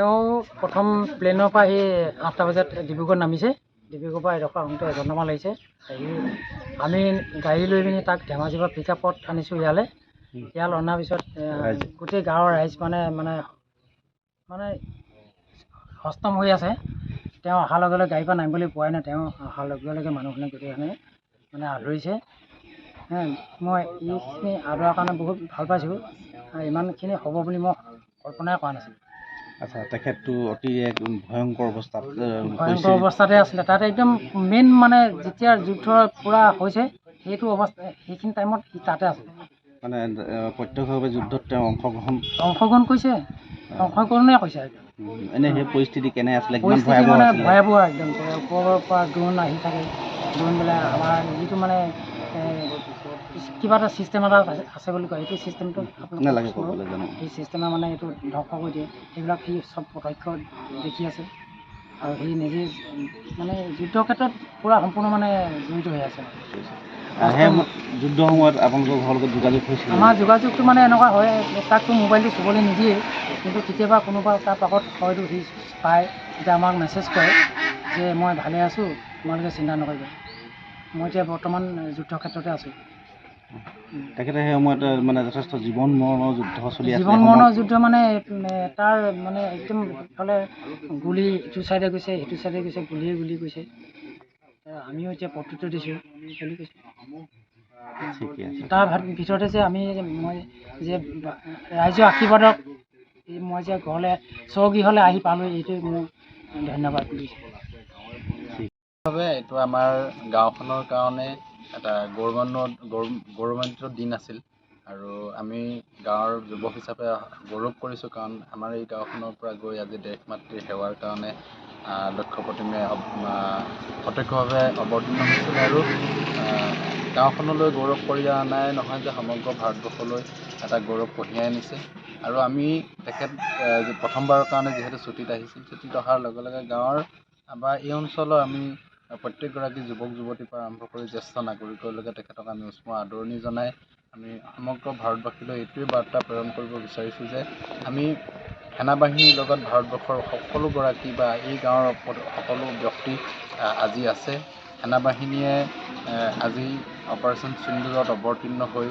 তেওঁ প্ৰথম প্লেনৰ পৰা আহি 8টা বজাত ডিব্ৰুগড়ত নামিছে। ডিব্ৰুগড়ৰ পৰা এডোখৰ আহোঁতে এঘণ্টামান লাগিছে। আহি আমি গাড়ী লৈ পিনি তাক ধেমাজিৰ পৰা পিকআপত আনিছোঁ ইয়ালৈ অনাৰ পিছত গোটেই গাঁৱৰ ৰাইজ মানে হস্তম হৈ আছে। তেওঁ অহাৰ লগে লগে গাড়ীৰ পৰা নামিবলৈ পোৱাই নাই। তেওঁ অহাৰ লগে লগে মানুহখিনি গোটেইখনে মানে আদৰিছে। মই এইখিনি আদৰাৰ কাৰণে বহুত ভাল পাইছোঁ। ইমানখিনি হ'ব বুলি মই কল্পনাই কৰা নাছিলোঁ। আচ্ছা, তেখেতটো অতি এক ভয়ংকৰ অৱস্থাতে আছিলে। তাত একদম মেইন মানে যেতিয়া যুদ্ধ পূৰা হৈছে সেইটো অৱস্থা, সেইখিনি টাইমত সি তাতে আছিলে। মানে প্ৰত্যক্ষভাৱে যুদ্ধত তেওঁ অংশগ্ৰহণ কৰিছে। অংশগ্ৰহণে কৰিছে। এনেই সেই পৰিস্থিতি কেনে আছিলে? পৰিস্থিতি মানে ভয়াৱহ একদম। ওপৰৰ পৰা ড্ৰোন আহি থাকে। ড্ৰোনবিলাক আমাৰ যিটো মানে কিবা এটা ছিষ্টেম এটা আছে বুলি কয়, সেইটো ছিষ্টেমটো সেই ছিষ্টেমে মানে এইটো ধ্বংস কৰি দিয়ে। সেইবিলাক সি চব প্ৰত্যক্ষ দেখি আছে আৰু সি নিজে মানে যুদ্ধ ক্ষেত্ৰত পূৰা সম্পূৰ্ণ মানে জড়িত হৈ আছে। যুদ্ধ সময়ত আপোনালোকৰ ঘৰৰ লগত যোগাযোগ হৈছিল? আমাৰ যোগাযোগটো মানে এনেকুৱা হয়, তাকতো মোবাইলটো চুবলৈ নিদিয়ে, কিন্তু কেতিয়াবা কোনোবা তাৰ পাকত হয়তো সি পায়, তেতিয়া আমাক মেছেজ কৰে যে মই ভালে আছোঁ, তোমালোকে চিন্তা নকৰিব, মই এতিয়া বৰ্তমান যুদ্ধ ক্ষেত্ৰতে আছোঁ। তেখেতে সেই সময়ত মানে যথেষ্ট জীৱন মৰণৰ যুদ্ধ চলি আছে। জীৱন মৰণৰ যুদ্ধ মানে তাৰ মানে একদম ইফালে গুলি ইটো চাইডে গৈছে, সিটো চাইডে গৈছে, গুলি গৈছে। আমিও এতিয়া প্ৰত্যুত্তৰ দিছোঁ বুলি কৈছে। তাৰ ভিতৰতে যে মই যে ৰাইজৰ আশীৰ্বাদক মই যে ঘৰলৈ স্বগৃহলৈ আহি পালোঁ, এইটোৱে মোৰ ধন্যবাদ দিছোঁ। এইটো আমাৰ গাঁওখনৰ কাৰণে এটা গৌৰৱান্বিত দিন আছিল আৰু আমি গাঁৱৰ যুৱক হিচাপে গৌৰৱ কৰিছোঁ, কাৰণ আমাৰ এই গাঁওখনৰ পৰা গৈ আজি দেশ মাতৃৰ সেৱাৰ কাৰণে লক্ষ্য প্ৰতিমে প্ৰত্যক্ষভাৱে অৱতীৰ্ণ হৈছিল আৰু গাঁওখনলৈ গৌৰৱ কঢ়িয়াই অনাই নহয় যে সমগ্ৰ ভাৰতবৰ্ষলৈ এটা গৌৰৱ কঢ়িয়াই আনিছে। আৰু আমি তেখেত প্ৰথমবাৰৰ কাৰণে যিহেতু ছুটীত আহিছিল, ছুটীত অহাৰ লগে লগে গাঁৱৰ বা এই অঞ্চলৰ আমি প্ৰত্যেকগৰাকী যুৱক যুৱতীৰ পৰা আৰম্ভ কৰি জ্যেষ্ঠ নাগৰিকলৈকে তেখেতক আমি উষ্ম আদৰণি জনাই আমি সমগ্ৰ ভাৰতবাসীলৈ এইটোৱে বাৰ্তা প্ৰেৰণ কৰিব বিচাৰিছোঁ যে আমি সেনাবাহিনীৰ লগত ভাৰতবৰ্ষৰ সকলোগৰাকী বা এই গাঁৱৰ সকলো ব্যক্তি আজি আছে। সেনাবাহিনীয়ে আজি অপাৰেশ্যন সিন্দুৰত অৱতীৰ্ণ হৈ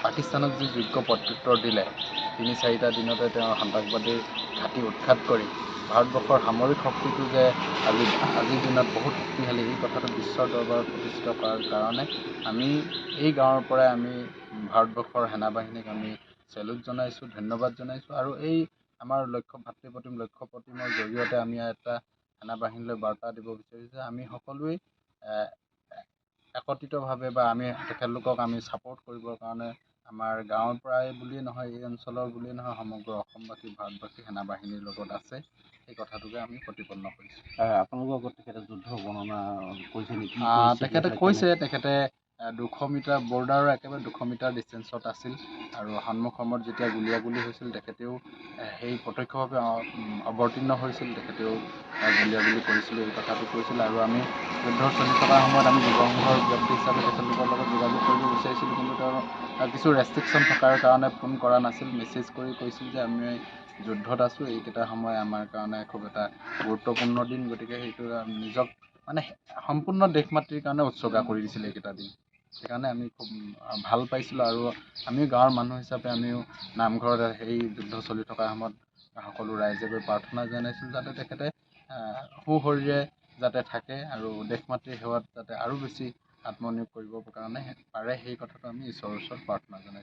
পাকিস্তানক যি যোগ্য প্ৰত্যুত্তৰ দিলে, ৩-৪টা দিনতে তেওঁ সন্ত্ৰাসবাদীৰ ঘাটি উৎখাত কৰি ভাৰতবৰ্ষৰ সামৰিক শক্তিটো যে আজিৰ দিনত বহুত শক্তিশালী, এই কথাটো বিশ্বৰ দৰবাৰত প্ৰতিষ্ঠিত কৰাৰ কাৰণে আমি এই গাঁৱৰ পৰাই আমি ভাৰতবৰ্ষৰ সেনাবাহিনীক আমি চেলুট জনাইছোঁ, ধন্যবাদ জনাইছোঁ। আৰু এই আমাৰ লক্ষ্য প্ৰতিমৰ জৰিয়তে আমি এটা সেনাবাহিনীলৈ বাৰ্তা দিব বিচাৰিছোঁ যে আমি সকলোৱে একত্ৰিতভাৱে বা আমি তেখেতলোকক আমি ছাপোৰ্ট কৰিবৰ কাৰণে আমাৰ গাঁৱৰ পৰাই বুলিয়েই নহয়, এই অঞ্চলৰ বুলিয়েই নহয়, সমগ্ৰ অসমবাসী ভাৰতবাসী সেনাবাহিনীৰ লগত আছে, এই কথাটোকে আমি প্ৰতিপন্ন কৰিছোঁ। আপোনালোকৰ আগত তেখেতে যুদ্ধ বৰ্ণনা কৰিছে নেকি? তেখেতে 200 মিটাৰ বৰ্ডাৰৰ একেবাৰে 200 মিটাৰ ডিষ্টেঞ্চত আছিল আৰু সন্মুখত যেতিয়া গুলিয়াগুলি হৈছিল তেখেতেও সেই প্ৰত্যক্ষভাৱে অৱতীৰ্ণ হৈছিল, তেখেতেও গুলিয়াগুলি কৰিছিল, এই কথাটো কৈছিল। আৰু আমি যুদ্ধ চলি থকাৰ সময়ত আমি যুৱসংঘৰ ব্যক্তি হিচাপে তেখেতলোকৰ লগত যোগাযোগ কৰিব বিচাৰিছিলোঁ, কিন্তু তেওঁৰ কিছু ৰেষ্ট্ৰিকশ্যন থকাৰ কাৰণে ফোন কৰা নাছিল। মেছেজ কৰি কৈছিল যে আমি যুদ্ধত আছোঁ, এইকেইটা সময় আমাৰ কাৰণে খুব এটা গুৰুত্বপূৰ্ণ দিন, গতিকে সেইটো নিজক মানে সম্পূৰ্ণ দেশ মাতৃৰ কাৰণে উৎসৰ্গা কৰি দিছিল এইকেইটা দিন। সেইকাৰণে আমি খুব ভাল পাইছিলোঁ আৰু আমি গাঁৱৰ মানুহ হিচাপে আমিও নামঘৰত সেই যুদ্ধ চলি থকাৰ সময়ত সকলো ৰাইজে গৈ প্ৰাৰ্থনা জনাইছিলোঁ যাতে তেখেতে সুশৰীৰে যাতে থাকে আৰু দেশ মাতৃৰ সেৱাত যাতে আৰু বেছি আত্মনিয়োগ কৰিবৰ কাৰণে পাৰে, সেই কথাটো আমি ঈশ্বৰৰ ওচৰত প্ৰাৰ্থনা জনাইছোঁ।